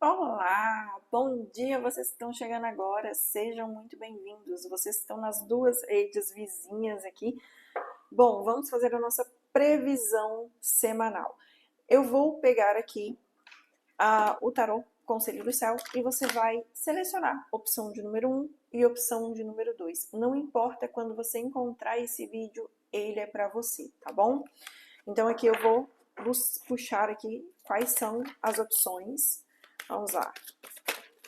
Olá, bom dia, vocês que estão chegando agora, sejam muito bem-vindos. Vocês estão nas duas redes vizinhas aqui. Bom, vamos fazer a nossa previsão semanal. Eu vou pegar aqui o tarô Conselho do Céu e você vai selecionar opção de número 1 e opção de número 2. Não importa quando você encontrar esse vídeo, ele é para você, tá bom? Então aqui eu vou puxar aqui quais são as opções. Vamos lá.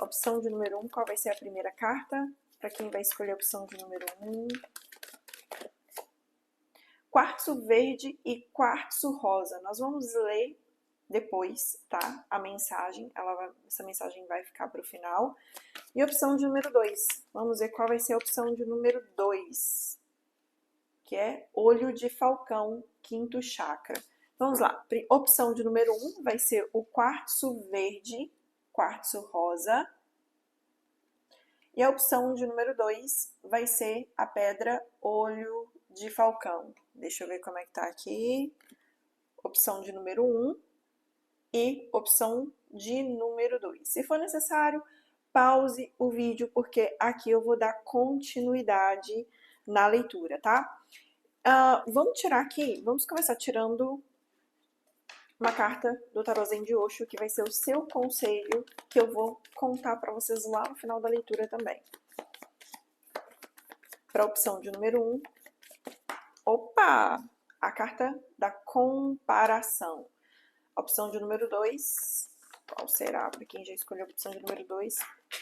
Opção de número 1, qual vai ser a primeira carta? Para quem vai escolher a opção de número 1. Quartzo verde e quartzo rosa. Nós vamos ler depois, tá? A mensagem, essa mensagem vai ficar para o final. E opção de número 2. Vamos ver qual vai ser a opção de número 2. Que é olho de falcão, quinto chakra. Vamos lá. Opção de número 1 vai ser o quartzo verde, quartzo rosa. E a opção de número 2 vai ser a pedra olho de falcão. Deixa eu ver como é que tá aqui. Opção de número 1 e opção de número 2. Se for necessário, pause o vídeo, porque aqui eu vou dar continuidade na leitura, tá? Vamos tirar aqui, vamos começar tirando uma carta do tarô Zen de Osho, que vai ser o seu conselho, que eu vou contar para vocês lá no final da leitura também. Para a opção de número 1, opa! A carta da comparação. A opção de número 2, qual será? Para quem já escolheu a opção de número 2,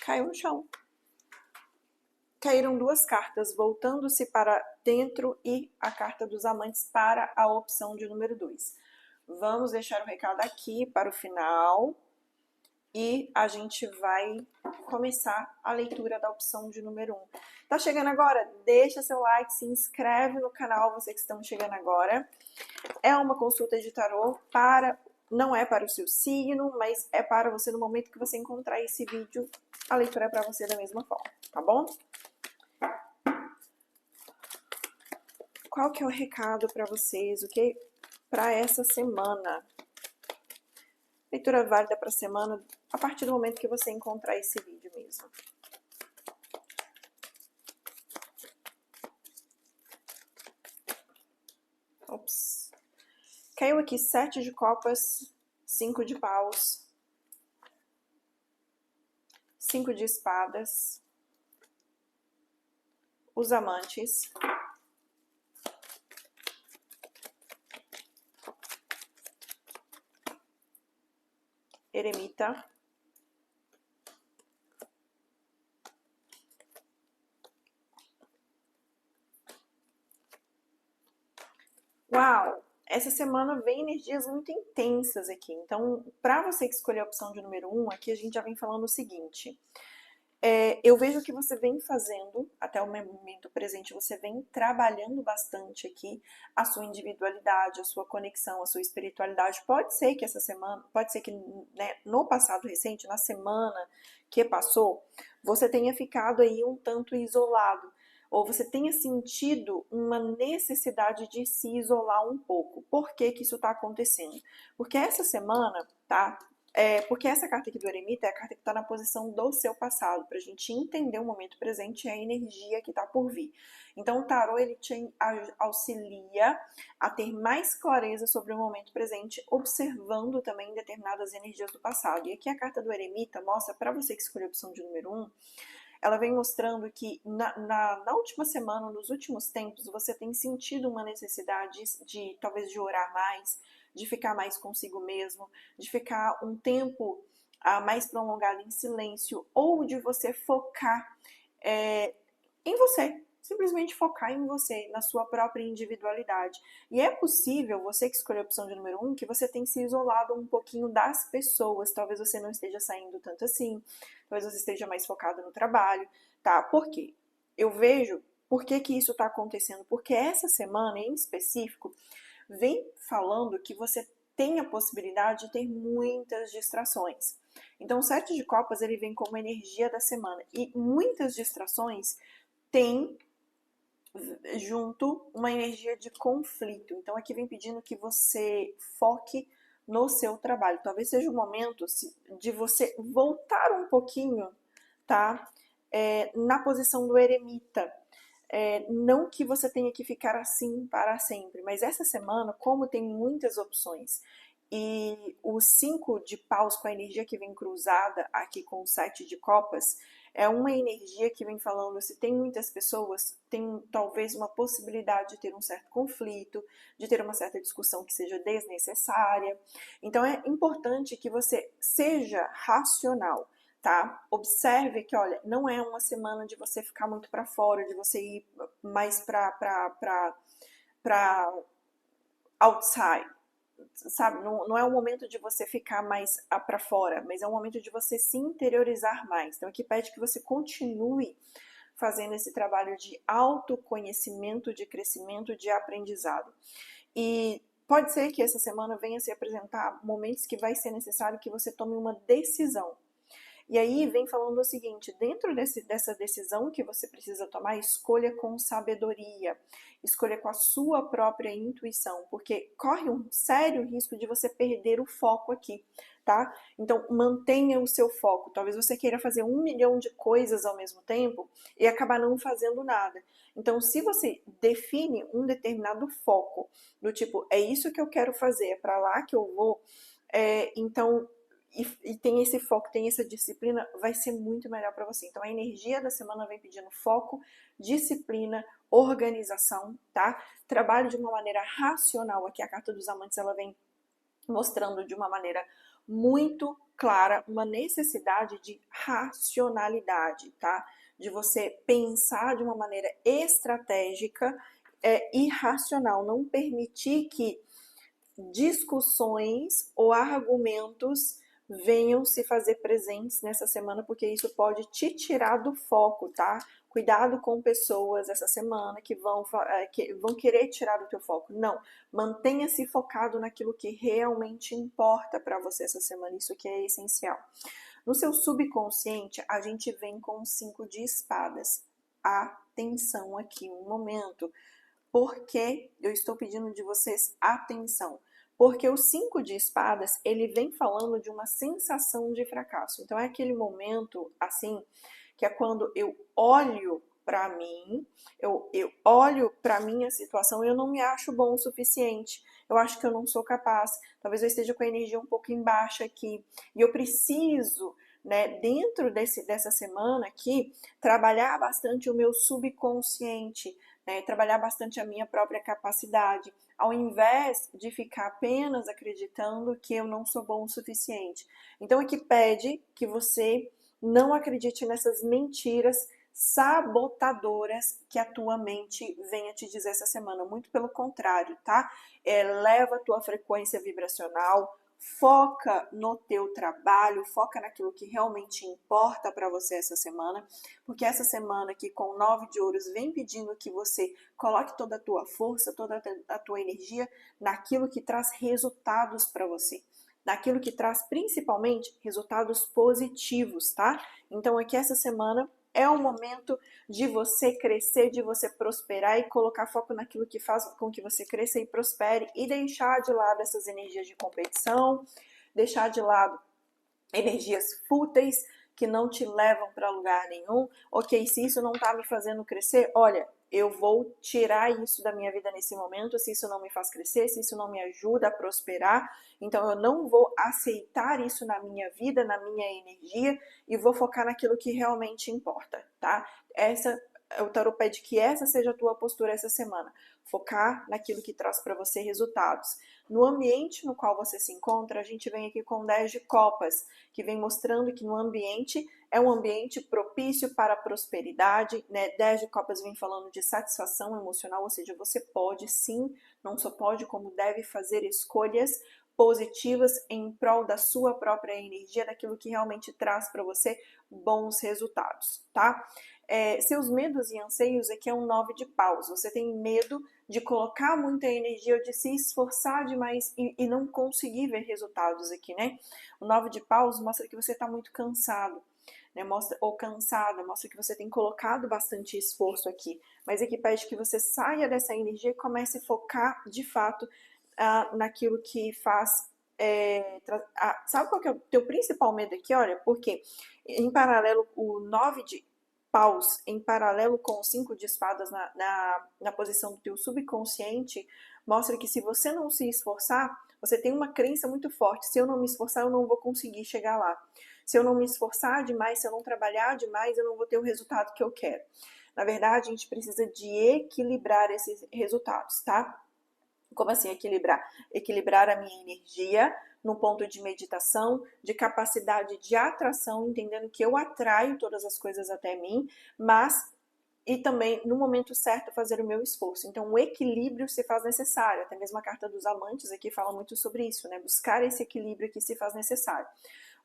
caiu no chão. Caíram duas cartas, voltando-se para dentro e a carta dos amantes para a opção de número 2. Vamos deixar o recado aqui para o final e a gente vai começar a leitura da opção de número 1. Tá chegando agora? Deixa seu like, se inscreve no canal, vocês que estão chegando agora. É uma consulta de tarô não é para o seu signo, mas é para você no momento que você encontrar esse vídeo, a leitura é para você da mesma forma, tá bom? Qual que é o recado para vocês, ok? Para essa semana. Leitura válida para a semana a partir do momento que você encontrar esse vídeo mesmo. Ops. Caiu aqui 7 de copas, 5 de paus, 5 de espadas, os amantes, eremita, uau! Essa semana vem energias muito intensas aqui. Então, para você que escolher a opção de número 1, aqui a gente já vem falando o seguinte. Eu vejo que você vem fazendo, até o momento presente, você vem trabalhando bastante aqui a sua individualidade, a sua conexão, a sua espiritualidade. Pode ser que essa semana, pode ser que, né, no passado recente, na semana que passou, você tenha ficado aí um tanto isolado, ou você tenha sentido uma necessidade de se isolar um pouco. Por que que isso está acontecendo? Porque essa semana, tá? Porque essa carta aqui do eremita é a carta que está na posição do seu passado, para a gente entender o momento presente e a energia que está por vir. Então o tarô ele te auxilia a ter mais clareza sobre o momento presente, observando também determinadas energias do passado. E aqui a carta do eremita mostra, para você que escolheu a opção de número 1, ela vem mostrando que na última semana, nos últimos tempos, você tem sentido uma necessidade de talvez de orar mais, de ficar mais consigo mesmo, de ficar um tempo mais prolongado em silêncio, ou de você focar em você, simplesmente focar em você, na sua própria individualidade. E é possível, você que escolheu a opção de número 1, que você tenha se isolado um pouquinho das pessoas, talvez você não esteja saindo tanto assim, talvez você esteja mais focado no trabalho, tá? Por quê? Eu vejo por que que isso está acontecendo, porque essa semana em específico vem falando que você tem a possibilidade de ter muitas distrações. Então o 7 de copas ele vem como energia da semana e muitas distrações têm junto uma energia de conflito. Então aqui vem pedindo que você foque no seu trabalho. Talvez seja o momento de você voltar um pouquinho, tá? Na posição do eremita. Não que você tenha que ficar assim para sempre, mas essa semana, como tem muitas opções, e o 5 de paus com a energia que vem cruzada aqui com o 7 de copas, é uma energia que vem falando, se tem muitas pessoas, tem talvez uma possibilidade de ter um certo conflito, de ter uma certa discussão que seja desnecessária. Então é importante que você seja racional, tá? Observe que, olha, não é uma semana de você ficar muito para fora, de você ir mais para outside, sabe? Não é um momento de você ficar mais para fora, mas é um momento de você se interiorizar mais. Então aqui pede que você continue fazendo esse trabalho de autoconhecimento, de crescimento, de aprendizado. E pode ser que essa semana venha se apresentar momentos que vai ser necessário que você tome uma decisão. E aí vem falando o seguinte, dentro dessa decisão que você precisa tomar, escolha com sabedoria, escolha com a sua própria intuição, porque corre um sério risco de você perder o foco aqui, tá? Então mantenha o seu foco. Talvez você queira fazer 1 milhão de coisas ao mesmo tempo e acabar não fazendo nada. Então, se você define um determinado foco, do tipo, é isso que eu quero fazer, é para lá que eu vou, então e tem esse foco, tem essa disciplina, vai ser muito melhor para você. Então a energia da semana vem pedindo foco, disciplina, organização, tá? Trabalho de uma maneira racional. Aqui a carta dos amantes ela vem mostrando de uma maneira muito clara uma necessidade de racionalidade, tá? De você pensar de uma maneira estratégica e racional, não permitir que discussões ou argumentos venham se fazer presentes nessa semana, porque isso pode te tirar do foco, tá? Cuidado com pessoas essa semana que vão querer tirar do teu foco. Não, mantenha-se focado naquilo que realmente importa para você essa semana, isso que é essencial. No seu subconsciente, a gente vem com o 5 de espadas. Atenção aqui, um momento. Por que eu estou pedindo de vocês atenção? Porque o 5 de espadas, ele vem falando de uma sensação de fracasso. Então é aquele momento, assim, que é quando eu olho para mim, eu olho para minha situação e eu não me acho bom o suficiente. Eu acho que eu não sou capaz. Talvez eu esteja com a energia um pouco em baixa aqui. E eu preciso, né, dentro dessa semana aqui, trabalhar bastante o meu subconsciente, né, trabalhar bastante a minha própria capacidade, ao invés de ficar apenas acreditando que eu não sou bom o suficiente. Então aqui pede que você não acredite nessas mentiras sabotadoras que a tua mente venha te dizer essa semana. Muito pelo contrário, tá? Leva a tua frequência vibracional, foca no teu trabalho, foca naquilo que realmente importa para você essa semana, porque essa semana aqui com o 9 de ouros vem pedindo que você coloque toda a tua força, toda a tua energia naquilo que traz resultados para você, naquilo que traz principalmente resultados positivos, tá? Então aqui essa semana é o momento de você crescer, de você prosperar e colocar foco naquilo que faz com que você cresça e prospere e deixar de lado essas energias de competição, deixar de lado energias fúteis que não te levam para lugar nenhum. Ok, se isso não está me fazendo crescer, olha, eu vou tirar isso da minha vida nesse momento, se isso não me faz crescer, se isso não me ajuda a prosperar, então eu não vou aceitar isso na minha vida, na minha energia e vou focar naquilo que realmente importa, tá? O tarot pede que essa seja a tua postura essa semana, focar naquilo que traz para você resultados. No ambiente no qual você se encontra, a gente vem aqui com 10 de copas, que vem mostrando que no ambiente é um ambiente propício para a prosperidade, né? 10 de copas vem falando de satisfação emocional, ou seja, você pode sim, não só pode, como deve fazer escolhas positivas em prol da sua própria energia, daquilo que realmente traz para você bons resultados, tá? Seus medos e anseios aqui é um 9 de paus. Você tem medo de colocar muita energia ou de se esforçar demais e não conseguir ver resultados aqui, né? O 9 de paus mostra que você está muito cansado, né? Ou cansada, mostra que você tem colocado bastante esforço aqui. Mas aqui pede que você saia dessa energia e comece a focar de fato naquilo que faz sabe qual que é o teu principal medo aqui? Olha, porque em paralelo, o 9 de paus, em paralelo com o 5 de espadas na posição do teu subconsciente, mostra que se você não se esforçar, você tem uma crença muito forte. Se eu não me esforçar, eu não vou conseguir chegar lá. Se eu não me esforçar demais, se eu não trabalhar demais, eu não vou ter o resultado que eu quero. Na verdade, a gente precisa de equilibrar esses resultados, tá? Como assim equilibrar? Equilibrar a minha energia no ponto de meditação, de capacidade de atração, entendendo que eu atraio todas as coisas até mim, mas e também no momento certo fazer o meu esforço. Então o equilíbrio se faz necessário. Até mesmo a carta dos amantes aqui fala muito sobre isso, né? Buscar esse equilíbrio que se faz necessário.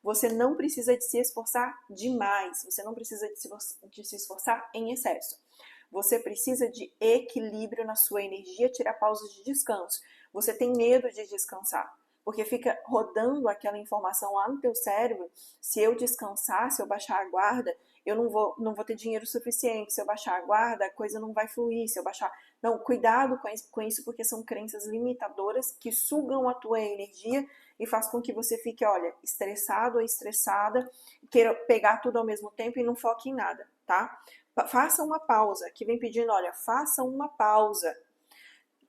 Você não precisa de se esforçar demais, você não precisa de se esforçar em excesso. Você precisa de equilíbrio na sua energia, tirar pausas de descanso. Você tem medo de descansar, porque fica rodando aquela informação lá no teu cérebro. Se eu descansar, se eu baixar a guarda, eu não vou ter dinheiro suficiente. Se eu baixar a guarda, a coisa não vai fluir. Se eu baixar... Não, cuidado com isso, porque são crenças limitadoras que sugam a tua energia e faz com que você fique, olha, estressado ou estressada, queira pegar tudo ao mesmo tempo e não foque em nada, tá? Faça uma pausa. Aqui vem pedindo, olha, faça uma pausa.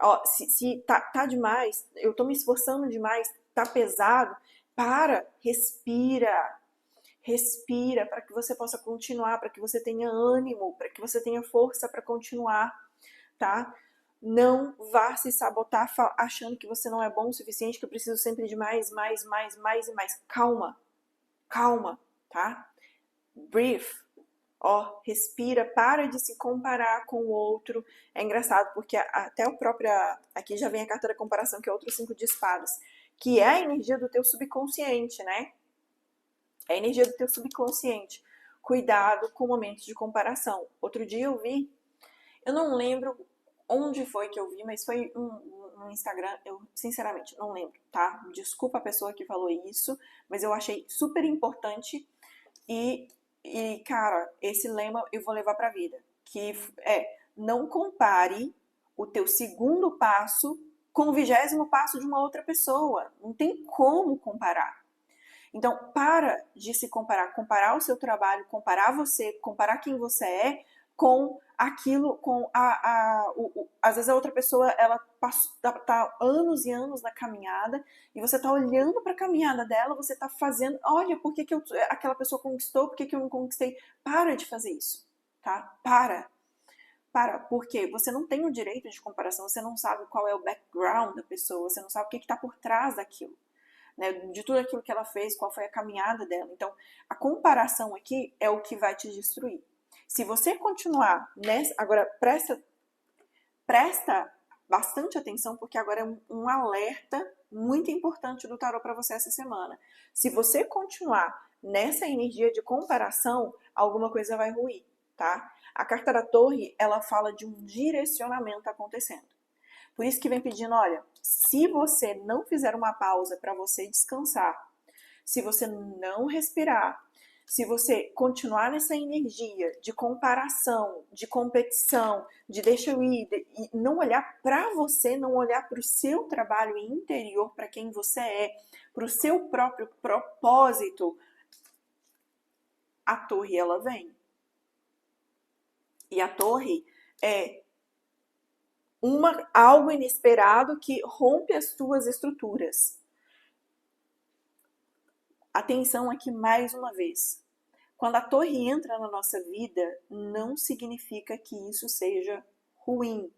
Ó, se tá demais, eu tô me esforçando demais, tá pesado, respira. Respira para que você possa continuar, para que você tenha ânimo, para que você tenha força para continuar, tá? Não vá se sabotar achando que você não é bom o suficiente, que eu preciso sempre de mais, mais, mais, mais e mais. Calma, calma, tá? Breathe. Ó, respira, para de se comparar com o outro. É engraçado, porque até o próprio... Aqui já vem a carta da comparação, que é outro 5 de espadas, que é a energia do teu subconsciente, né? É a energia do teu subconsciente. Cuidado com momentos de comparação. Outro dia eu vi, eu não lembro onde foi que eu vi, mas foi no Instagram, eu sinceramente não lembro, tá? Desculpa a pessoa que falou isso, mas eu achei super importante cara, esse lema eu vou levar pra vida, que é: não compare o teu segundo passo com o 20º passo de uma outra pessoa. Não tem como comparar. Então, para de se comparar o seu trabalho, comparar você, comparar quem você é com aquilo, com às vezes a outra pessoa, ela tá anos e anos na caminhada e você tá olhando para a caminhada dela, você tá fazendo, olha, por que aquela pessoa conquistou, por que eu não conquistei? Para de fazer isso, tá? Porque você não tem o direito de comparação, você não sabe qual é o background da pessoa, você não sabe o que está por trás daquilo. Né, de tudo aquilo que ela fez, qual foi a caminhada dela. Então, a comparação aqui é o que vai te destruir. Se você continuar nessa... Agora, presta bastante atenção, porque agora é um alerta muito importante do tarot para você essa semana. Se você continuar nessa energia de comparação, alguma coisa vai ruir, tá? A carta da Torre, ela fala de um direcionamento acontecendo. Por isso que vem pedindo, olha, se você não fizer uma pausa para você descansar, se você não respirar, se você continuar nessa energia de comparação, de competição, de deixa eu ir, e não olhar para você, não olhar para o seu trabalho interior, para quem você é, para o seu próprio propósito, a Torre, ela vem. E a Torre é algo inesperado que rompe as tuas estruturas. Atenção aqui mais uma vez. Quando a Torre entra na nossa vida, não significa que isso seja ruim.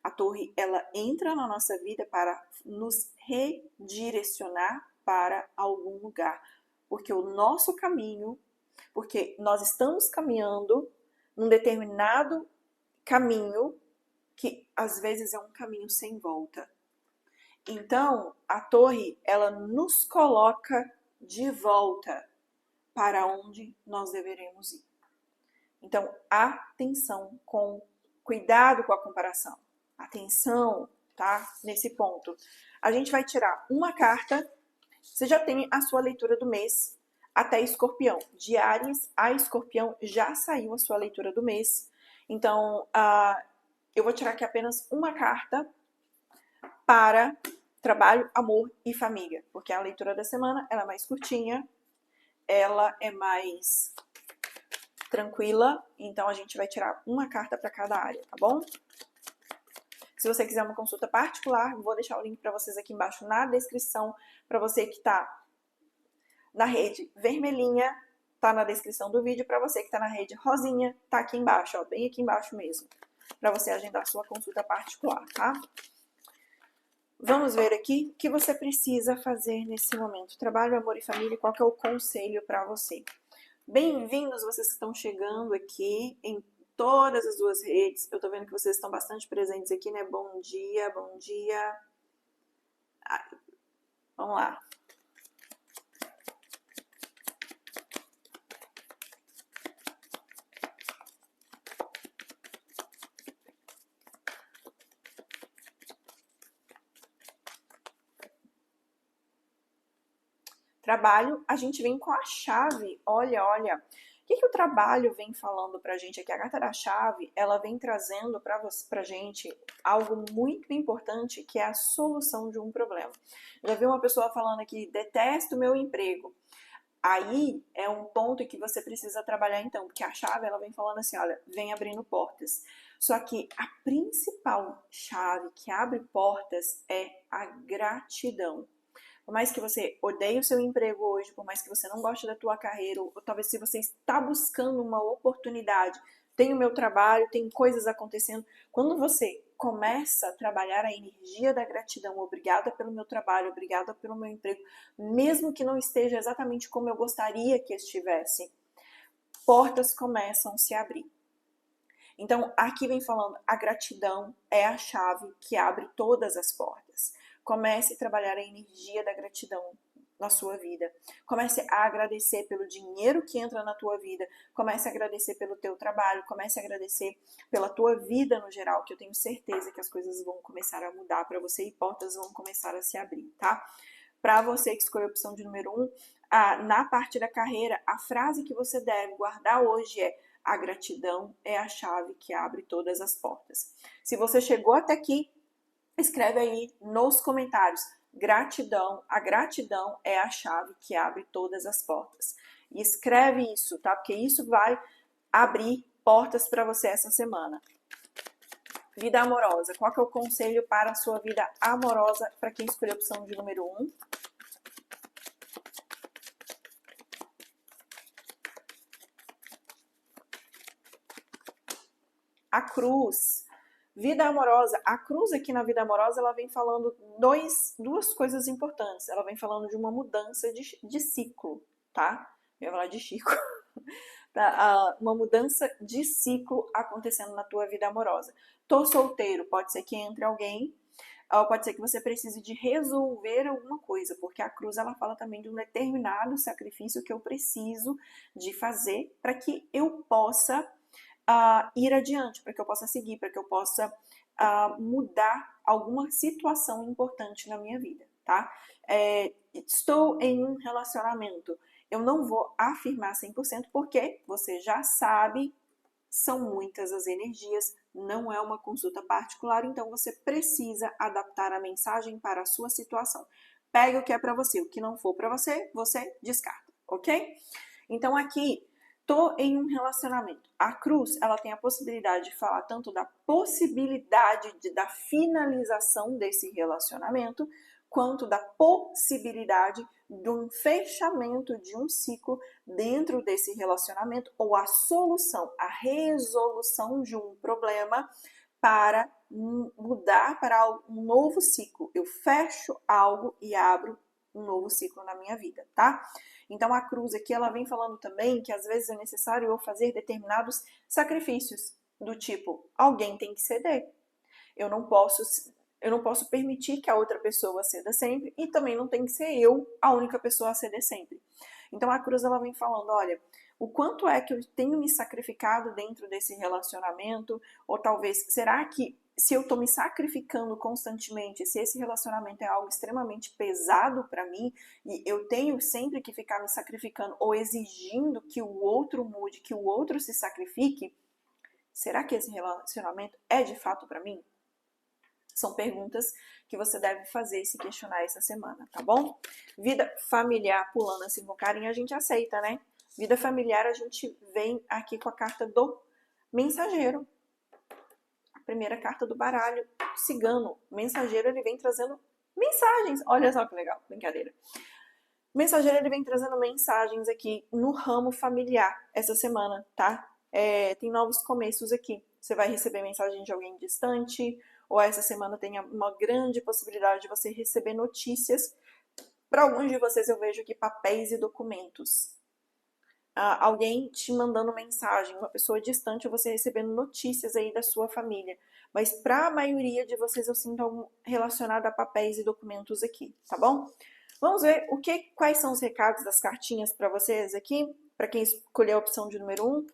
A Torre, ela entra na nossa vida para nos redirecionar para algum lugar. Porque o nosso caminho, porque nós estamos caminhando num determinado caminho que às vezes é um caminho sem volta. Então, a Torre, ela nos coloca de volta para onde nós deveremos ir. Então, atenção cuidado com a comparação. Atenção, tá? Nesse ponto. A gente vai tirar uma carta. Você já tem a sua leitura do mês até Escorpião. De Áries a Escorpião já saiu a sua leitura do mês. Então, eu vou tirar aqui apenas uma carta para trabalho, amor e família, porque a leitura da semana ela é mais curtinha, ela é mais tranquila, então a gente vai tirar uma carta para cada área, tá bom? Se você quiser uma consulta particular, vou deixar o link para vocês aqui embaixo na descrição, para você que está na rede vermelhinha, tá na descrição do vídeo, para você que está na rede rosinha, tá aqui embaixo, ó, bem aqui embaixo mesmo, para você agendar sua consulta particular, tá? Vamos ver aqui o que você precisa fazer nesse momento. Trabalho, amor e família, qual que é o conselho para você? Bem-vindos vocês que estão chegando aqui em todas as duas redes. Eu tô vendo que vocês estão bastante presentes aqui, né? Bom dia, bom dia. Vamos lá. Trabalho, a gente vem com a chave. Olha, olha. O que o trabalho vem falando pra gente aqui? A carta da chave, ela vem trazendo pra gente algo muito importante, que é a solução de um problema. Já vi uma pessoa falando aqui, detesto meu emprego. Aí é um ponto que você precisa trabalhar então, porque a chave ela vem falando assim, olha, vem abrindo portas. Só que a principal chave que abre portas é a gratidão. Por mais que você odeie o seu emprego hoje, por mais que você não goste da tua carreira, ou talvez se você está buscando uma oportunidade, tem o meu trabalho, tem coisas acontecendo. Quando você começa a trabalhar a energia da gratidão, obrigada pelo meu trabalho, obrigada pelo meu emprego, mesmo que não esteja exatamente como eu gostaria que estivesse, portas começam a se abrir. Então, aqui vem falando, a gratidão é a chave que abre todas as portas. Comece a trabalhar a energia da gratidão na sua vida. Comece a agradecer pelo dinheiro que entra na tua vida. Comece a agradecer pelo teu trabalho. Comece a agradecer pela tua vida no geral, que eu tenho certeza que as coisas vão começar a mudar para você e portas vão começar a se abrir, tá? Para você que escolheu a opção de número 1, na parte da carreira, a frase que você deve guardar hoje é: a gratidão é a chave que abre todas as portas. Se você chegou até aqui, escreve aí nos comentários: gratidão, a gratidão é a chave que abre todas as portas. E escreve isso, tá? Porque isso vai abrir portas para você essa semana. Vida amorosa. Qual que é o conselho para a sua vida amorosa para quem escolheu a opção de número 1? A cruz. Vida amorosa. A cruz aqui na vida amorosa, ela vem falando duas coisas importantes. Ela vem falando de uma mudança de ciclo, tá? Eu ia falar de Chico. Uma mudança de ciclo acontecendo na tua vida amorosa. Tô solteiro, pode ser que entre alguém, ou pode ser que você precise de resolver alguma coisa, porque a cruz ela fala também de um determinado sacrifício que eu preciso de fazer para que eu possa ir adiante, para que eu possa seguir, para que eu possa mudar alguma situação importante na minha vida, tá? Estou em um relacionamento. Eu não vou afirmar 100% porque você já sabe, são muitas as energias, não é uma consulta particular, então você precisa adaptar a mensagem para a sua situação. Pega o que é para você, o que não for para você, você descarta, ok? Então aqui, tô em um relacionamento. A cruz, ela tem a possibilidade de falar tanto da possibilidade da finalização desse relacionamento, quanto da possibilidade de um fechamento de um ciclo dentro desse relacionamento, ou a solução, a resolução de um problema para mudar para um novo ciclo. Eu fecho algo e abro um novo ciclo na minha vida, tá? Então a cruz aqui ela vem falando também que às vezes é necessário eu fazer determinados sacrifícios, do tipo, alguém tem que ceder. Eu não posso permitir que a outra pessoa ceda sempre e também não tem que ser eu a única pessoa a ceder sempre. Então a cruz ela vem falando, olha, o quanto é que eu tenho me sacrificado dentro desse relacionamento, ou talvez, será que se eu estou me sacrificando constantemente, se esse relacionamento é algo extremamente pesado para mim, e eu tenho sempre que ficar me sacrificando ou exigindo que o outro mude, que o outro se sacrifique, será que esse relacionamento é de fato para mim? São perguntas que você deve fazer e se questionar essa semana, tá bom? Vida familiar, pulando assim com carinho, a gente aceita, né? Vida familiar, a gente vem aqui com a carta do mensageiro. A primeira carta do baralho, cigano. O mensageiro, ele vem trazendo mensagens. Olha só que legal, brincadeira. O mensageiro, ele vem trazendo mensagens aqui no ramo familiar essa semana, tá? Tem novos começos aqui. Você vai receber mensagem de alguém distante, ou essa semana tem uma grande possibilidade de você receber notícias. Para alguns de vocês eu vejo aqui papéis e documentos. Alguém te mandando mensagem, uma pessoa distante, você recebendo notícias aí da sua família. Mas para a maioria de vocês eu sinto algo relacionado a papéis e documentos aqui, tá bom? Vamos ver quais são os recados das cartinhas para vocês aqui, para quem escolher a opção de número 1.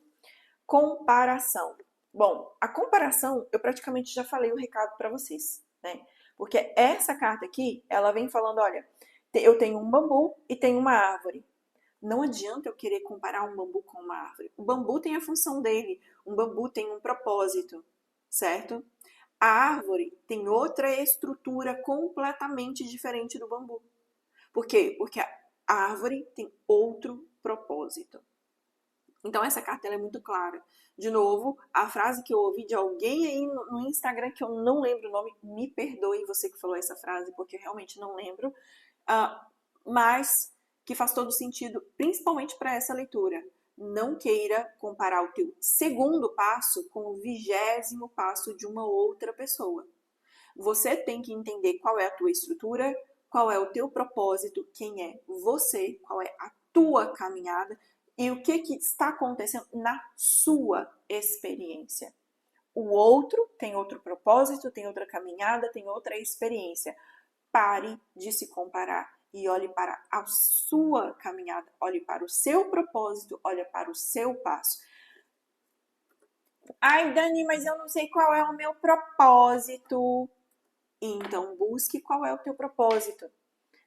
Comparação. Bom, a comparação, eu praticamente já falei o recado para vocês, né? Porque essa carta aqui, ela vem falando, olha, eu tenho um bambu e tenho uma árvore. Não adianta eu querer comparar um bambu com uma árvore. O bambu tem a função dele, um bambu tem um propósito, certo? A árvore tem outra estrutura completamente diferente do bambu. Por quê? Porque a árvore tem outro propósito. Então essa carta ela é muito clara. De novo, a frase que eu ouvi de alguém aí no Instagram, que eu não lembro o nome, me perdoe você que falou essa frase, porque eu realmente não lembro, mas que faz todo sentido, principalmente para essa leitura. Não queira comparar o teu segundo passo com o 20º passo de uma outra pessoa. Você tem que entender qual é a tua estrutura, qual é o teu propósito, quem é você, qual é a tua caminhada e o que está acontecendo na sua experiência. O outro tem outro propósito, tem outra caminhada, tem outra experiência. Pare de se comparar e olhe para a sua caminhada, olhe para o seu propósito, olhe para o seu passo. Ai, Dani, mas eu não sei qual é o meu propósito. Então, busque qual é o teu propósito.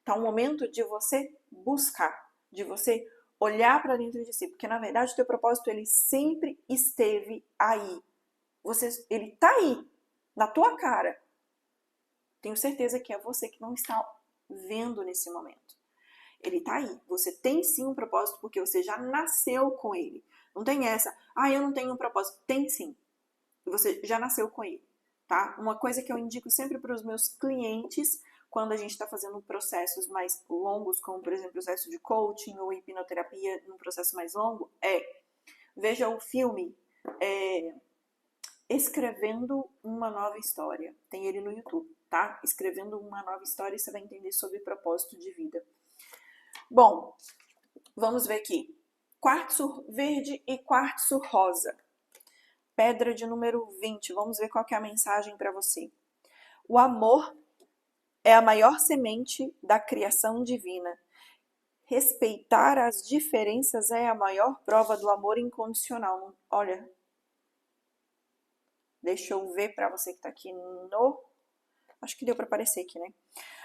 Tá um momento de você buscar, de você olhar para dentro de si, porque na verdade o teu propósito ele sempre esteve aí. Ele tá aí, na tua cara. Tenho certeza que é você que não está vendo nesse momento. Ele tá aí. Você tem sim um propósito porque você já nasceu com ele. Não tem essa, eu não tenho um propósito. Tem sim. Você já nasceu com ele, tá? Uma coisa que eu indico sempre para os meus clientes, quando a gente está fazendo processos mais longos, como por exemplo o processo de coaching ou hipnoterapia, num processo mais longo, veja o filme Escrevendo uma Nova História. Tem ele no YouTube, tá? Escrevendo uma Nova História e você vai entender sobre propósito de vida. Bom, vamos ver aqui. Quartzo verde e quartzo rosa. Pedra de número 20. Vamos ver qual que é a mensagem para você. O amor é a maior semente da criação divina. Respeitar as diferenças é a maior prova do amor incondicional. Olha, deixa eu ver para você que está aqui no... Acho que deu para aparecer aqui, né?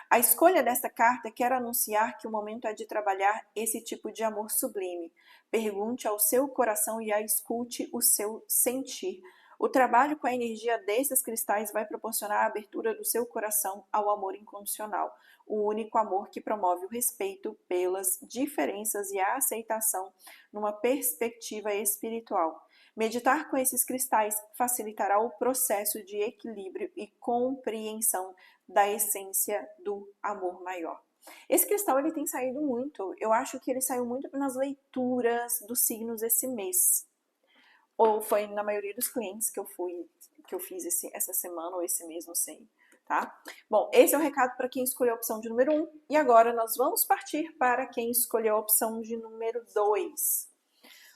A escolha desta carta quer anunciar que o momento é de trabalhar esse tipo de amor sublime. Pergunte ao seu coração e escute o seu sentir. O trabalho com a energia desses cristais vai proporcionar a abertura do seu coração ao amor incondicional, o único amor que promove o respeito pelas diferenças e a aceitação numa perspectiva espiritual. Meditar com esses cristais facilitará o processo de equilíbrio e compreensão da essência do amor maior. Esse cristal ele tem saído muito. Eu acho que ele saiu muito nas leituras dos signos esse mês. Ou foi na maioria dos clientes que eu fiz essa semana ou esse mês, não sei, tá? Bom, esse é o recado para quem escolheu a opção de número 1. E agora nós vamos partir para quem escolheu a opção de número 2.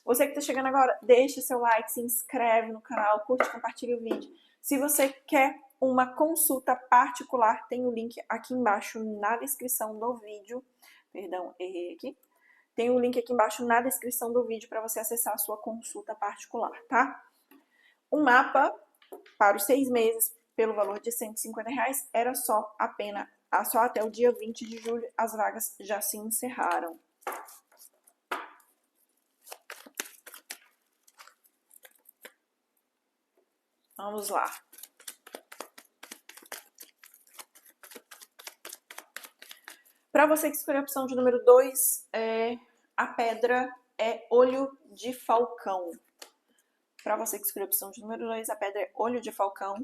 Você que está chegando agora, deixe seu like, se inscreve no canal, curte, compartilha o vídeo. Se você quer uma consulta particular, tem o link aqui embaixo na descrição do vídeo. Perdão, errei aqui. Tem o link aqui embaixo na descrição do vídeo para você acessar a sua consulta particular, tá? Um mapa para os 6 meses pelo valor de R$150 era só até o dia 20 de julho. As vagas já se encerraram. Vamos lá. Para você que escolheu a opção de número 2, a pedra é olho de falcão. Para você que escolheu a opção de número 2, a pedra é olho de falcão.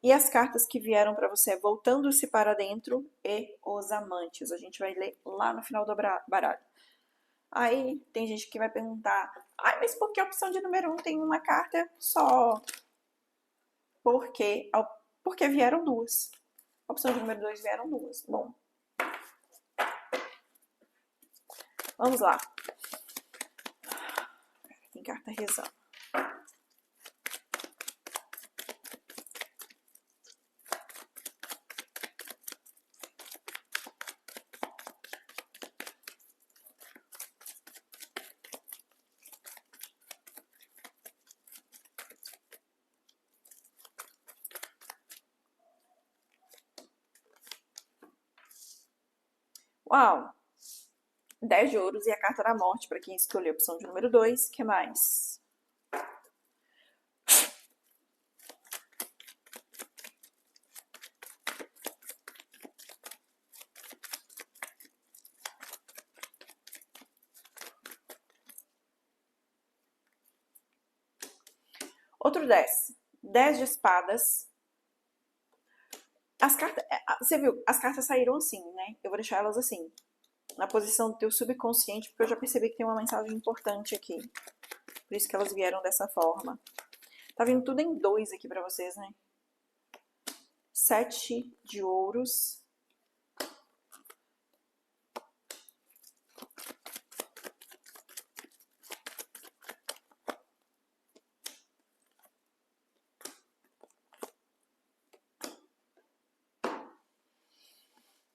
E as cartas que vieram para você é voltando-se para dentro e os amantes. A gente vai ler lá no final do baralho. Aí tem gente que vai perguntar, ai, mas por que a opção de número 1 tem uma carta só? Porque vieram duas. A opção de número 2 vieram duas. Bom, vamos lá. Tem carta rezando. Uau! 10 de ouros e a carta da morte para quem escolheu a opção de número 2. O que mais? Outro 10. 10 de espadas. As cartas, você viu, as cartas saíram assim, né? Eu vou deixar elas assim, na posição do teu subconsciente, porque eu já percebi que tem uma mensagem importante aqui. Por isso que elas vieram dessa forma. Tá vindo tudo em 2 aqui pra vocês, né? 7 de ouros.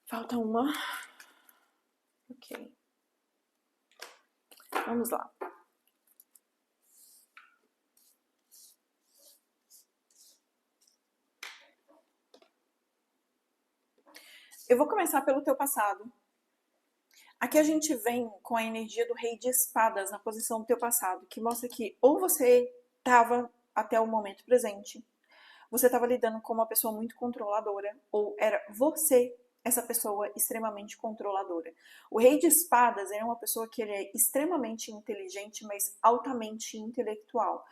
Falta uma. Ok. Vamos lá. Eu vou começar pelo teu passado. Aqui a gente vem com a energia do rei de espadas na posição do teu passado, que mostra que ou você estava até o momento presente, você estava lidando com uma pessoa muito controladora, ou era você essa pessoa extremamente controladora. O rei de espadas é uma pessoa que ele é extremamente inteligente, mas altamente intelectual.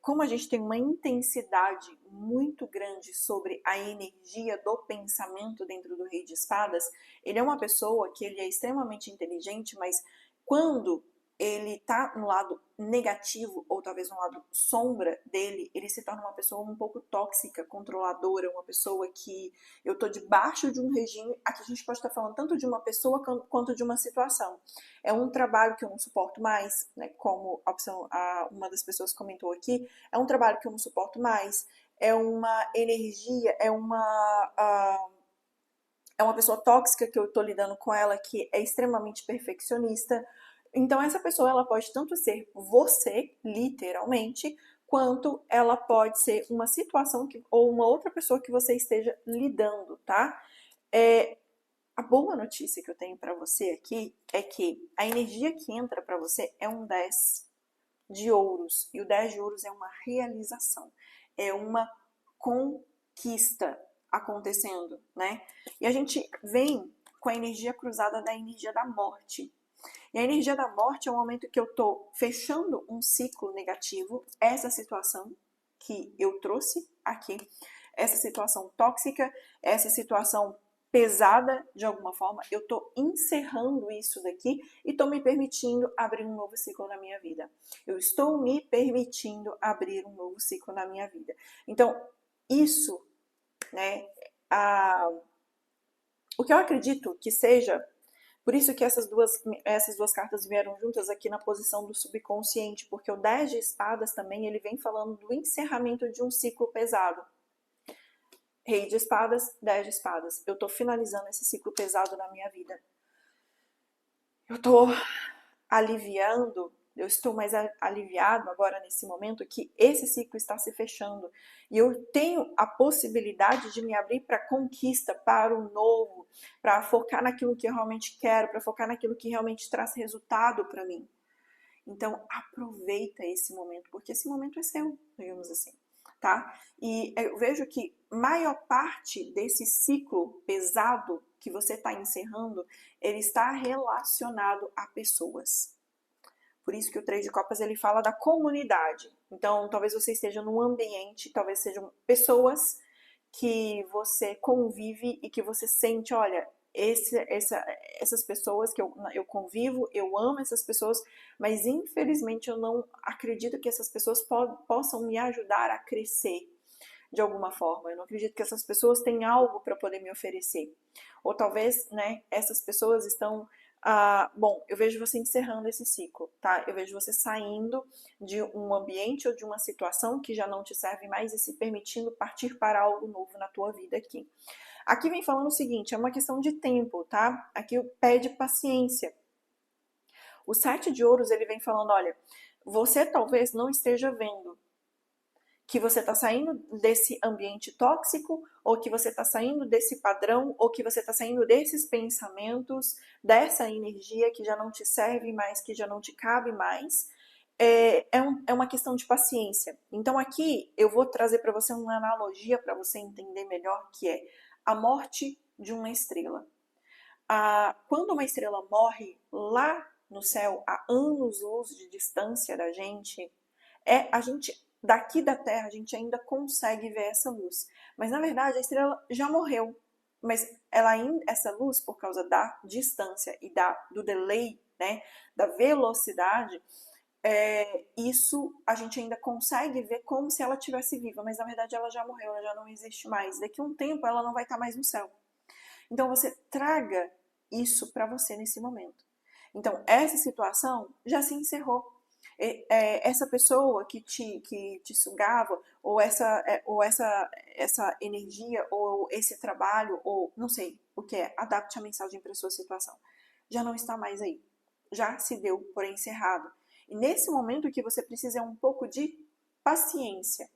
Como a gente tem uma intensidade muito grande sobre a energia do pensamento dentro do Rei de Espadas, ele é uma pessoa que ele é extremamente inteligente, mas quando ele tá no lado negativo, ou talvez no lado sombra dele, ele se torna uma pessoa um pouco tóxica, controladora, uma pessoa que eu tô debaixo de um regime. Aqui a gente pode estar falando tanto de uma pessoa quanto de uma situação. É um trabalho que eu não suporto mais, né? Como uma das pessoas comentou aqui, é um trabalho que eu não suporto mais, é uma energia, é uma pessoa tóxica que eu tô lidando com ela, que é extremamente perfeccionista. Então essa pessoa ela pode tanto ser você, literalmente, quanto ela pode ser uma situação ou uma outra pessoa que você esteja lidando, tá? A boa notícia que eu tenho para você aqui é que a energia que entra para você é um 10 de ouros. E o 10 de ouros é uma realização, é uma conquista acontecendo, né? E a gente vem com a energia cruzada da energia da morte. E a energia da morte é o momento que eu tô fechando um ciclo negativo, essa situação que eu trouxe aqui, essa situação tóxica, essa situação pesada de alguma forma, eu tô encerrando isso daqui e tô me permitindo abrir um novo ciclo na minha vida. Eu estou me permitindo abrir um novo ciclo na minha vida. Então, isso, né, o que eu acredito que seja, por isso que essas duas cartas vieram juntas aqui na posição do subconsciente, porque o 10 de espadas também, ele vem falando do encerramento de um ciclo pesado. Rei de espadas, 10 de espadas. Eu tô finalizando esse ciclo pesado na minha vida. Eu tô aliviando, eu estou mais aliviado agora nesse momento que esse ciclo está se fechando. E eu tenho a possibilidade de me abrir para conquista, para o novo, para focar naquilo que eu realmente quero, para focar naquilo que realmente traz resultado para mim. Então, aproveita esse momento, porque esse momento é seu, digamos assim. tá? E eu vejo que maior parte desse ciclo pesado que você está encerrando, ele está relacionado a pessoas. Por isso que o Três de Copas ele fala da comunidade. Então, talvez você esteja num ambiente, talvez sejam pessoas que você convive e que você sente, olha, essas pessoas que eu convivo, eu amo essas pessoas, mas infelizmente eu não acredito que essas pessoas possam me ajudar a crescer de alguma forma. Eu não acredito que essas pessoas têm algo para poder me oferecer. Ou talvez, né, essas pessoas estão bom, eu vejo você encerrando esse ciclo, tá? Eu vejo você saindo de um ambiente ou de uma situação que já não te serve mais e se permitindo partir para algo novo na tua vida aqui. Aqui vem falando o seguinte, é uma questão de tempo, tá? Aqui pede paciência. O Sete de Ouros, ele vem falando, olha, você talvez não esteja vendo que você está saindo desse ambiente tóxico, ou que você está saindo desse padrão, ou que você está saindo desses pensamentos, dessa energia que já não te serve mais, que já não te cabe mais. É uma questão de paciência. Então aqui eu vou trazer para você uma analogia para você entender melhor, que é a morte de uma estrela. Quando uma estrela morre lá no céu, a anos-luz de distância da gente, a gente daqui da Terra a gente ainda consegue ver essa luz. Mas na verdade a estrela já morreu. Mas essa luz, por causa da distância e do delay, né, da velocidade, isso a gente ainda consegue ver como se ela estivesse viva. Mas na verdade ela já morreu, ela já não existe mais. Daqui a um tempo ela não vai estar mais no céu. Então você traga isso para você nesse momento. Então essa situação já se encerrou. Essa pessoa que te sugava, ou essa energia, ou esse trabalho, ou não sei o que é, adapte a mensagem para sua situação. Já não está mais aí. Já se deu por encerrado. E nesse momento o que você precisa é um pouco de paciência.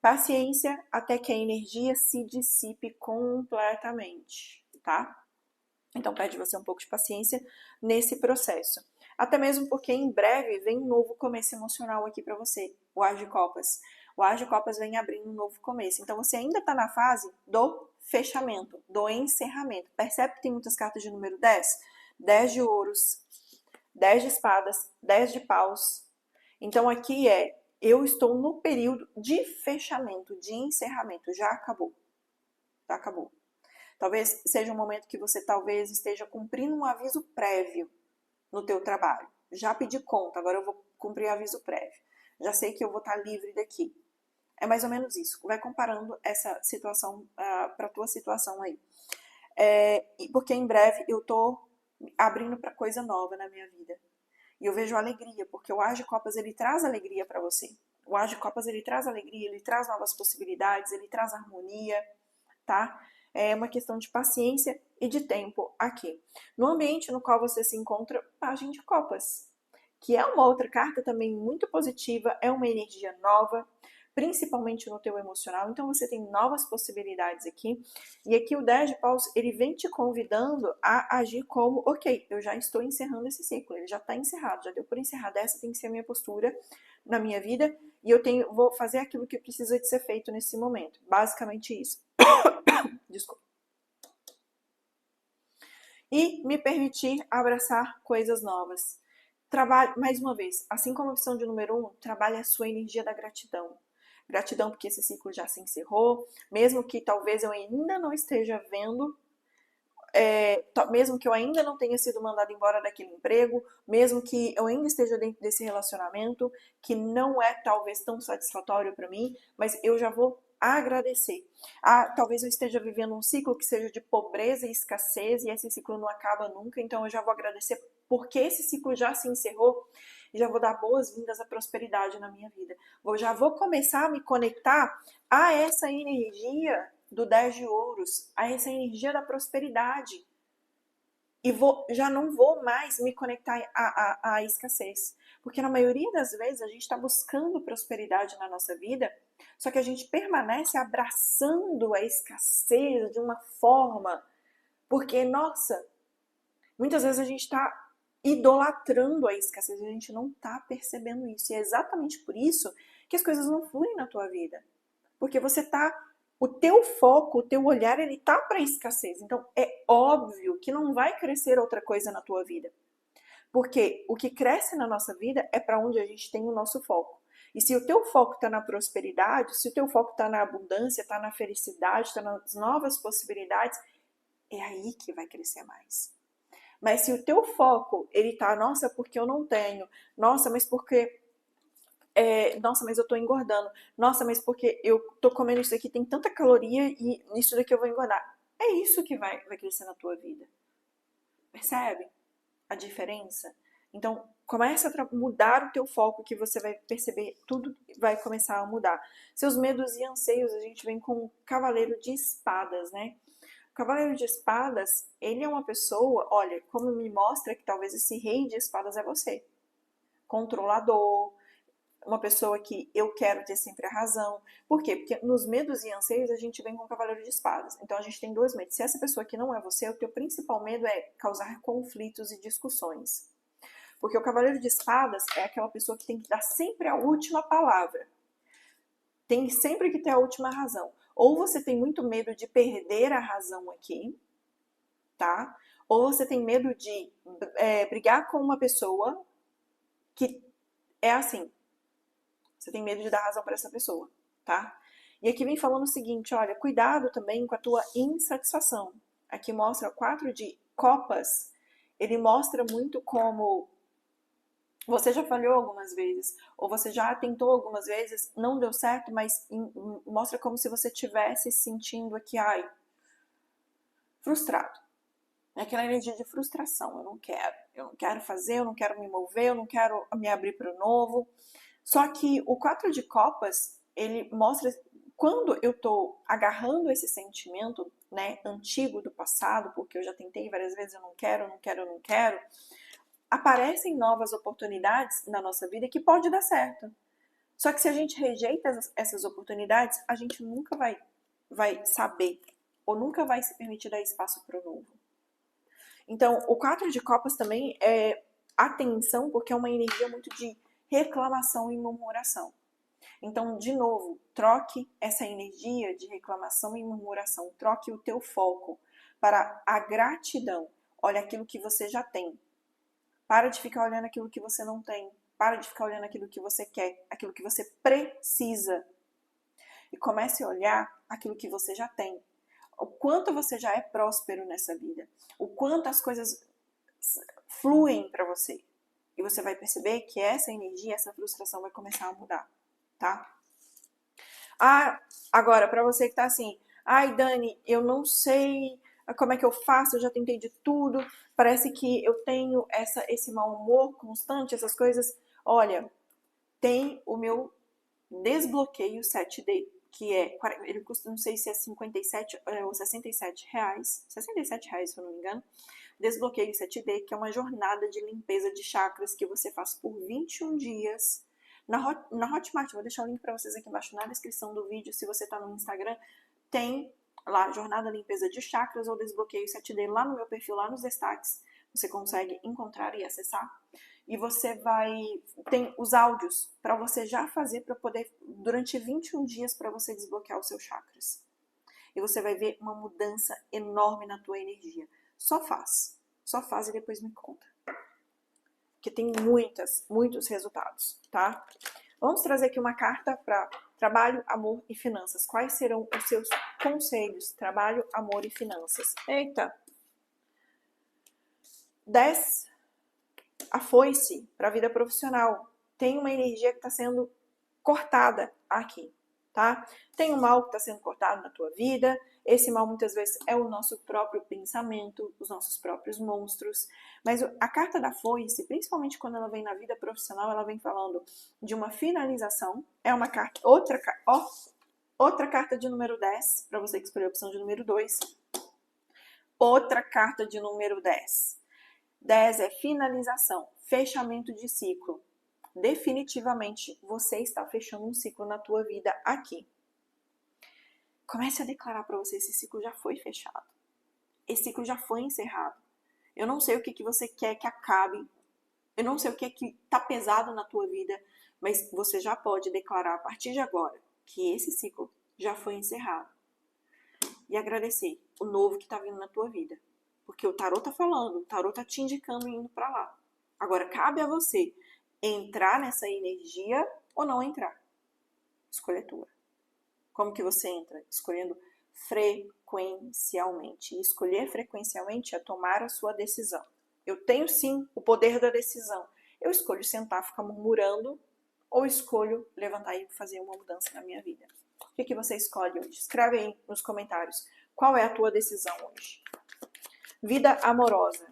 Paciência até que a energia se dissipe completamente, tá? Então pede você um pouco de paciência nesse processo. Até mesmo porque em breve vem um novo começo emocional aqui para você, o As de Copas. O As de Copas vem abrindo um novo começo. Então você ainda está na fase do fechamento, do encerramento. Percebe que tem muitas cartas de número 10? 10 de ouros, 10 de espadas, 10 de paus. Então aqui eu estou no período de fechamento, de encerramento. Já acabou. Já acabou. Talvez seja um momento que você talvez esteja cumprindo um aviso prévio no teu trabalho. Já pedi conta, agora eu vou cumprir aviso prévio. Já sei que eu vou estar livre daqui. É mais ou menos isso. Vai comparando essa situação para a tua situação aí. Porque em breve eu estou abrindo para coisa nova na minha vida. E eu vejo alegria, porque o As de Copas ele traz alegria para você. O As de Copas ele traz alegria, ele traz novas possibilidades, ele traz harmonia, tá? É uma questão de paciência e de tempo aqui. No ambiente no qual você se encontra, Pagem de Copas, que é uma outra carta também muito positiva, é uma energia nova, principalmente no teu emocional. Então você tem novas possibilidades aqui. E aqui o 10 de paus, ele vem te convidando a agir como, ok, eu já estou encerrando esse ciclo, ele já está encerrado, já deu por encerrado, essa tem que ser a minha postura na minha vida e vou fazer aquilo que precisa de ser feito nesse momento. Basicamente isso. Desculpa. E me permitir abraçar coisas novas. Trabalhe, mais uma vez, assim como a opção de número 1, trabalhe a sua energia da gratidão. Gratidão porque esse ciclo já se encerrou, mesmo que talvez eu ainda não esteja vendo, mesmo que eu ainda não tenha sido mandado embora daquele emprego, mesmo que eu ainda esteja dentro desse relacionamento, que não é talvez tão satisfatório para mim, mas eu já vou agradecer. Talvez eu esteja vivendo um ciclo que seja de pobreza e escassez, e esse ciclo não acaba nunca, então eu já vou agradecer porque esse ciclo já se encerrou, e já vou dar boas-vindas à prosperidade na minha vida. Já vou começar a me conectar a essa energia do 10 de ouros, a essa energia da prosperidade. E já não vou mais me conectar à escassez. Porque na maioria das vezes a gente está buscando prosperidade na nossa vida, só que a gente permanece abraçando a escassez de uma forma, porque, nossa, muitas vezes a gente está idolatrando a escassez, a gente não está percebendo isso. E é exatamente por isso que as coisas não fluem na tua vida. Porque o teu foco, o teu olhar, ele tá para escassez. Então, é óbvio que não vai crescer outra coisa na tua vida. Porque o que cresce na nossa vida é para onde a gente tem o nosso foco. E se o teu foco está na prosperidade, se o teu foco está na abundância, está na felicidade, está nas novas possibilidades, é aí que vai crescer mais. Mas se o teu foco, ele tá, nossa, porque eu não tenho, nossa, mas porque, nossa, mas eu tô engordando, nossa, mas porque eu tô comendo isso aqui, tem tanta caloria e isso daqui eu vou engordar. É isso que vai crescer na tua vida. Percebe a diferença? Então, começa a mudar o teu foco que você vai perceber, tudo vai começar a mudar. Seus medos e anseios, a gente vem com o cavaleiro de espadas, né? O cavaleiro de espadas, ele é uma pessoa, olha, como me mostra que talvez esse rei de espadas é você. Controlador, uma pessoa que eu quero ter sempre a razão. Por quê? Porque nos medos e anseios a gente vem com o cavaleiro de espadas. Então a gente tem dois medos. Se essa pessoa aqui não é você, o teu principal medo é causar conflitos e discussões. Porque o cavaleiro de espadas é aquela pessoa que tem que dar sempre a última palavra. Tem sempre que ter a última razão. Ou você tem muito medo de perder a razão aqui, tá? Ou você tem medo de brigar com uma pessoa que é assim. Você tem medo de dar razão para essa pessoa, tá? E aqui vem falando o seguinte, olha, cuidado também com a tua insatisfação. Aqui mostra o 4 de copas, ele mostra muito como você já falhou algumas vezes, ou você já tentou algumas vezes, não deu certo, mas mostra como se você estivesse sentindo aqui, frustrado. É aquela energia de frustração, eu não quero fazer, eu não quero me mover, eu não quero me abrir para o novo. Só que o 4 de copas, ele mostra quando eu tô agarrando esse sentimento, né, antigo do passado, porque eu já tentei várias vezes, eu não quero, eu não quero, eu não quero, aparecem novas oportunidades na nossa vida que pode dar certo. Só que se a gente rejeita essas oportunidades, a gente nunca vai saber, ou nunca vai se permitir dar espaço para o novo. Então, o 4 de copas também é atenção, porque é uma energia muito de reclamação e murmuração. Então, de novo, troque essa energia de reclamação e murmuração, troque o teu foco para a gratidão. Olha aquilo que você já tem. Para de ficar olhando aquilo que você não tem. Para de ficar olhando aquilo que você quer, aquilo que você precisa. E comece a olhar aquilo que você já tem. O quanto você já é próspero nessa vida. O quanto as coisas fluem para você. E você vai perceber que essa energia, essa frustração vai começar a mudar, tá? Agora, para você que tá assim, ai Dani, eu não sei como é que eu faço, eu já tentei de tudo, parece que eu tenho esse mau humor constante, essas coisas. Olha, tem o meu desbloqueio 7D, que ele custa, não sei se é 57 ou 67 reais, 67 reais, se eu não me engano. Desbloqueio 7D, que é uma jornada de limpeza de chakras que você faz por 21 dias. Na Hotmart, vou deixar o link para vocês aqui embaixo na descrição do vídeo. Se você está no Instagram, tem lá jornada limpeza de chakras ou desbloqueio 7D lá no meu perfil, lá nos destaques. Você consegue encontrar e acessar. E você tem os áudios para você já fazer para poder, durante 21 dias, para você desbloquear os seus chakras. E você vai ver uma mudança enorme na tua energia. Só faz e depois me conta. Porque tem muitos resultados, tá? Vamos trazer aqui uma carta para trabalho, amor e finanças. Quais serão os seus conselhos? Trabalho, amor e finanças. Eita! 10. A foice para a vida profissional. Tem uma energia que está sendo cortada aqui, tá? Tem um mal que está sendo cortado na tua vida. Esse mal muitas vezes é o nosso próprio pensamento, os nossos próprios monstros. Mas a carta da foice, principalmente quando ela vem na vida profissional, ela vem falando de uma finalização. É uma carta, outra carta de número 10, para você que escolheu a opção de número 2. Outra carta de número 10. 10 é finalização, fechamento de ciclo. Definitivamente você está fechando um ciclo na tua vida aqui. Comece a declarar para você: esse ciclo já foi fechado. Esse ciclo já foi encerrado. Eu não sei o que você quer que acabe. Eu não sei o que é que está pesado na tua vida. Mas você já pode declarar a partir de agora que esse ciclo já foi encerrado. E agradecer o novo que tá vindo na tua vida. Porque o tarô tá falando, o tarô tá te indicando indo pra lá. Agora, cabe a você entrar nessa energia ou não entrar. Escolha tua. Como que você entra? Escolhendo frequencialmente. E escolher frequencialmente é tomar a sua decisão. Eu tenho sim o poder da decisão. Eu escolho sentar, ficar murmurando, ou escolho levantar e fazer uma mudança na minha vida. O que você escolhe hoje? Escreve aí nos comentários. Qual é a tua decisão hoje? Vida amorosa.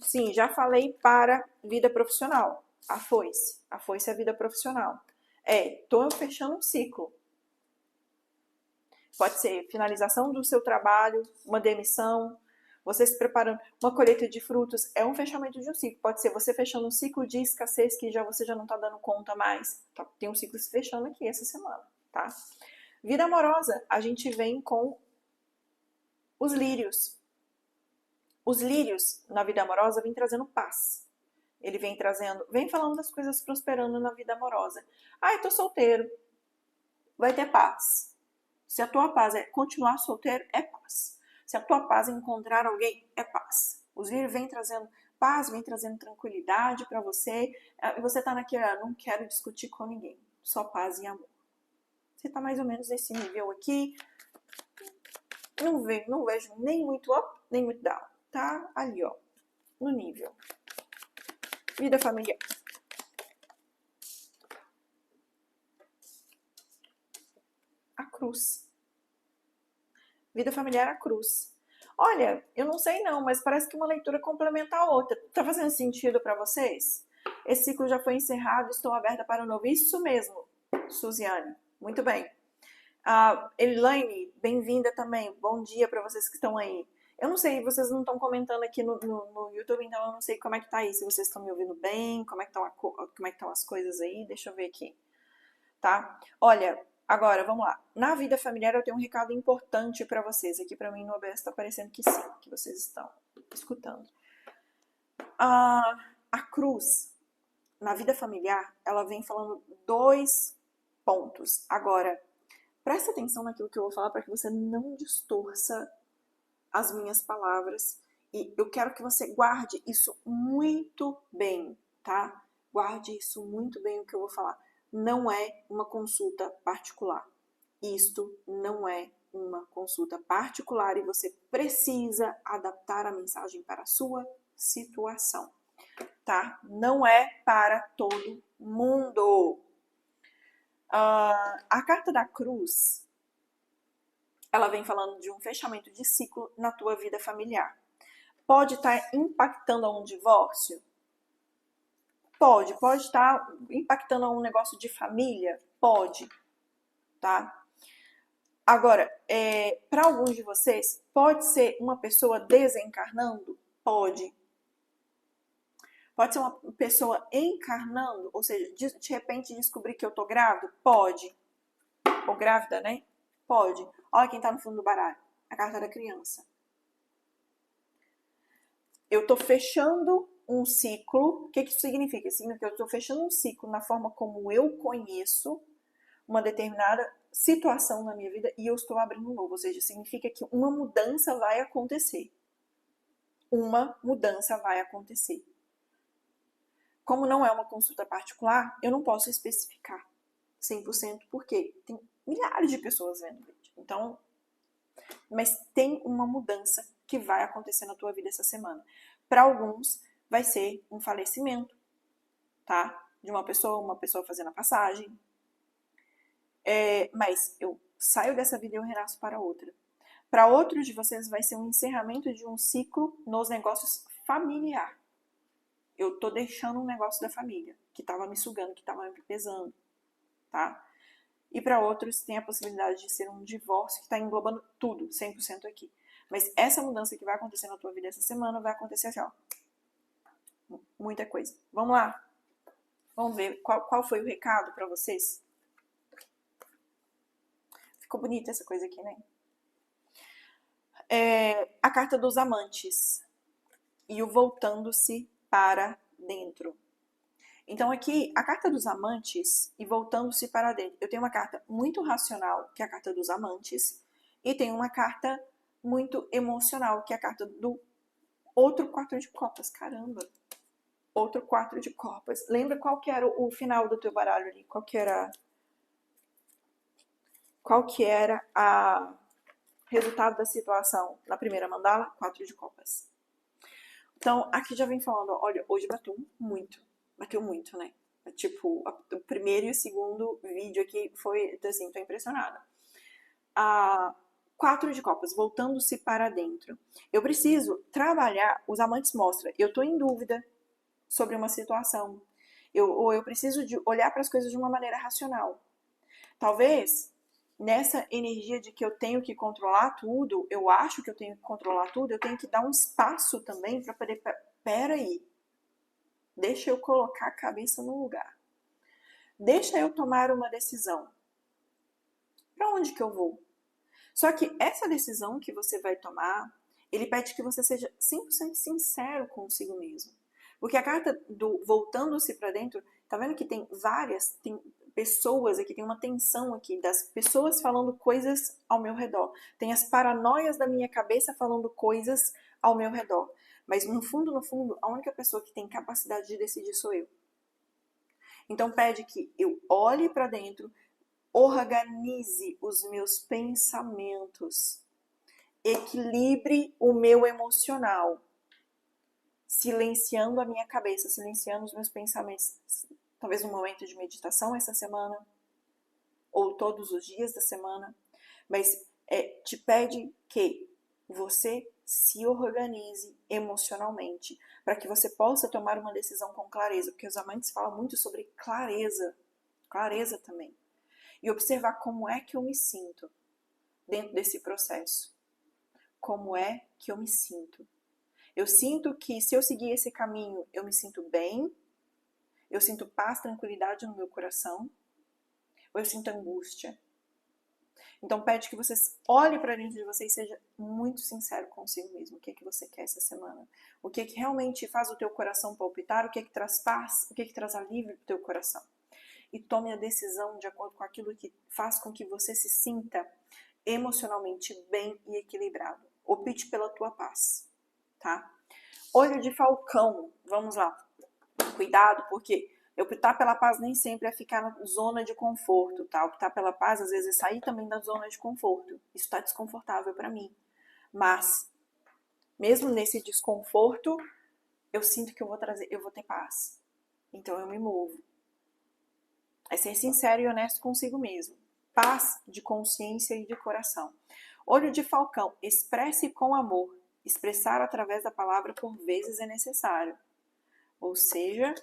Sim, já falei para vida profissional. A foice. A foice é a vida profissional. Tô fechando um ciclo. Pode ser finalização do seu trabalho, uma demissão, você se preparando, uma colheita de frutos, é um fechamento de um ciclo. Pode ser você fechando um ciclo de escassez que você já não está dando conta mais. Tá? Tem um ciclo se fechando aqui essa semana, tá? Vida amorosa, a gente vem com os lírios. Os lírios na vida amorosa vem trazendo paz. Ele vem falando das coisas prosperando na vida amorosa. Eu tô solteiro. Vai ter paz. Se a tua paz é continuar solteiro, é paz. Se a tua paz é encontrar alguém, é paz. Os lírios vêm trazendo paz, vem trazendo tranquilidade para você. E você tá naquele, não quero discutir com ninguém. Só paz e amor. Você tá mais ou menos nesse nível aqui. Não vejo nem muito up, nem muito down. Tá ali, ó, no nível. Vida familiar. A cruz. Vida familiar, a cruz. Olha, eu não sei não, mas parece que uma leitura complementa a outra. Tá fazendo sentido para vocês? Esse ciclo já foi encerrado, estou aberta para o novo. Isso mesmo, Suziane. Muito bem. Elaine, bem-vinda também. Bom dia para vocês que estão aí. Eu não sei, vocês não estão comentando aqui no YouTube, então eu não sei como é que tá aí. Se vocês estão me ouvindo bem, como é que estão as coisas aí. Deixa eu ver aqui. Tá? Olha, agora, vamos lá. Na vida familiar eu tenho um recado importante para vocês. Aqui para mim no OBS está parecendo que sim, que vocês estão escutando. A cruz, na vida familiar, ela vem falando 2 pontos. Agora, presta atenção naquilo que eu vou falar para que você não distorça as minhas palavras. E eu quero que você guarde isso muito bem, tá? Guarde isso muito bem o que eu vou falar. Não é uma consulta particular. Isto não é uma consulta particular e você precisa adaptar a mensagem para a sua situação, tá? Não é para todo mundo. A carta da cruz, ela vem falando de um fechamento de ciclo na tua vida familiar. Pode estar impactando a um divórcio? Pode estar impactando a um negócio de família? Pode, tá? Agora, para alguns de vocês, pode ser uma pessoa desencarnando? Pode. Pode ser uma pessoa encarnando, ou seja, de repente descobrir que eu tô grávida? Pode. Ou grávida, né? Pode. Olha quem tá no fundo do baralho. A carta da criança. Eu tô fechando um ciclo. O que isso significa? Significa que eu tô fechando um ciclo na forma como eu conheço uma determinada situação na minha vida e eu estou abrindo um novo. Ou seja, significa que uma mudança vai acontecer. Uma mudança vai acontecer. Como não é uma consulta particular, eu não posso especificar 100% porque tem milhares de pessoas vendo o vídeo. Então, mas tem uma mudança que vai acontecer na tua vida essa semana. Para alguns, vai ser um falecimento, tá? De uma pessoa fazendo a passagem. Mas eu saio dessa vida e eu renasço para outra. Para outros de vocês, vai ser um encerramento de um ciclo nos negócios familiar. Eu tô deixando um negócio da família, que tava me sugando, que tava me pesando, tá? E para outros, tem a possibilidade de ser um divórcio que está englobando tudo, 100% aqui. Mas essa mudança que vai acontecer na tua vida essa semana vai acontecer assim, ó. Muita coisa. Vamos lá. Vamos ver qual foi o recado para vocês. Ficou bonita essa coisa aqui, né? A carta dos amantes. E o voltando-se para dentro. Então aqui, a carta dos amantes, e voltando-se para dentro, eu tenho uma carta muito racional, que é a carta dos amantes, e tenho uma carta muito emocional, que é a carta do outro 4 de copas. Caramba! Outro 4 de copas. Lembra qual que era o final do teu baralho ali? Qual que era a resultado da situação na primeira mandala? 4 de copas. Então, aqui já vem falando, olha, hoje bateu muito, né? Tipo, o primeiro e o segundo vídeo aqui foi, assim, tô impressionada. 4 de copas, voltando-se para dentro. Eu preciso trabalhar, os amantes mostram, eu tô em dúvida sobre uma situação. Ou eu preciso de olhar para as coisas de uma maneira racional. Talvez, nessa energia de que eu tenho que controlar tudo, eu acho que eu tenho que controlar tudo, eu tenho que dar um espaço também para poder, peraí, deixa eu colocar a cabeça no lugar. Deixa eu tomar uma decisão. Para onde que eu vou? Só que essa decisão que você vai tomar, ele pede que você seja 100% sincero consigo mesmo. Porque a carta do voltando-se para dentro, tá vendo que tem pessoas aqui, tem uma tensão aqui das pessoas falando coisas ao meu redor. Tem as paranoias da minha cabeça falando coisas ao meu redor. Mas no fundo, a única pessoa que tem capacidade de decidir sou eu. Então pede que eu olhe para dentro, organize os meus pensamentos, equilibre o meu emocional, silenciando a minha cabeça, silenciando os meus pensamentos, talvez um momento de meditação essa semana, ou todos os dias da semana, mas te pede que você se organize emocionalmente, para que você possa tomar uma decisão com clareza, porque os amantes falam muito sobre clareza também, e observar como é que eu me sinto dentro desse processo, como é que eu me sinto. Eu sinto que se eu seguir esse caminho, eu me sinto bem, eu sinto paz, tranquilidade no meu coração, ou eu sinto angústia. Então pede que você olhe para dentro de você e seja muito sincero consigo mesmo. O que é que você quer essa semana? O que é que realmente faz o teu coração palpitar? O que é que traz paz? O que é que traz alívio para o teu coração? E tome a decisão de acordo com aquilo que faz com que você se sinta emocionalmente bem e equilibrado. Opte pela tua paz, tá? Olho de falcão, vamos lá. Cuidado, porque optar pela paz nem sempre é ficar na zona de conforto, tá? Optar pela paz, às vezes, é sair também da zona de conforto. Isso tá desconfortável para mim. Mas, mesmo nesse desconforto, eu sinto que eu vou ter paz. Então eu me movo. É ser sincero e honesto consigo mesmo. Paz de consciência e de coração. Olho de falcão, expresse com amor. Expressar através da palavra por vezes é necessário. Ou seja,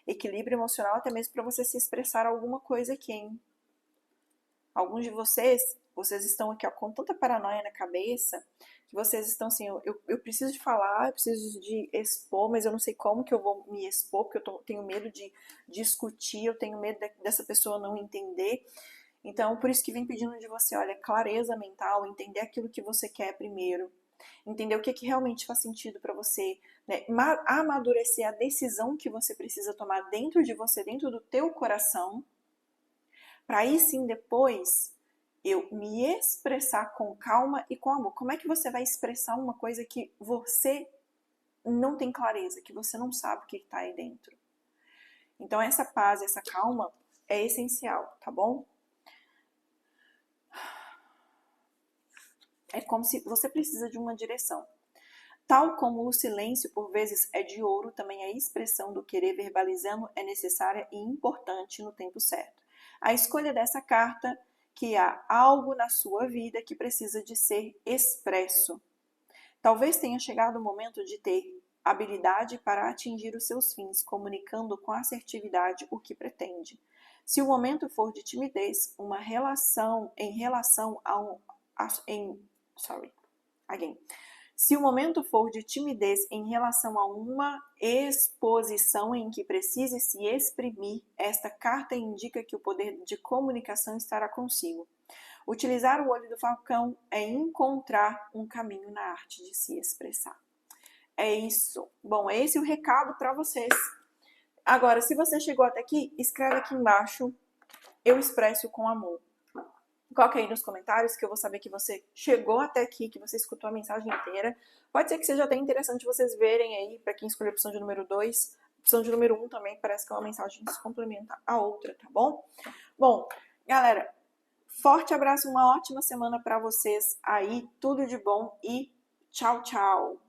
equilíbrio emocional até mesmo para você se expressar alguma coisa aqui, hein? Alguns de vocês estão aqui ó, com tanta paranoia na cabeça, que vocês estão assim, eu preciso de falar, eu preciso de expor, mas eu não sei como que eu vou me expor, porque eu tenho medo de discutir, eu tenho medo dessa pessoa não entender. Então, por isso que vem pedindo de você, olha, clareza mental, entender aquilo que você quer primeiro, entender o que realmente faz sentido para você, né? Amadurecer a decisão que você precisa tomar dentro de você, dentro do teu coração, para aí sim depois eu me expressar com calma e com amor. Como é que você vai expressar uma coisa que você não tem clareza, que você não sabe o que está aí dentro? Então essa paz, essa calma é essencial, tá bom? É como se você precisa de uma direção. Tal como o silêncio, por vezes, é de ouro, também a expressão do querer verbalizando é necessária e importante no tempo certo. A escolha dessa carta, que há algo na sua vida que precisa de ser expresso. Talvez tenha chegado o momento de ter habilidade para atingir os seus fins, comunicando com assertividade o que pretende. Se o momento for de timidez, Se o momento for de timidez em relação a uma exposição em que precise se exprimir, esta carta indica que o poder de comunicação estará consigo. Utilizar o olho do falcão é encontrar um caminho na arte de se expressar. É isso. Bom, esse é o recado para vocês. Agora, se você chegou até aqui, escreve aqui embaixo, eu expresso com amor. Coloca aí nos comentários que eu vou saber que você chegou até aqui, que você escutou a mensagem inteira. Pode ser que seja até interessante vocês verem aí, para quem escolheu a opção de número 2, a opção de número 1 também parece que é uma mensagem que se complementa a outra, tá bom? Bom, galera, forte abraço, uma ótima semana para vocês aí, tudo de bom e tchau, tchau!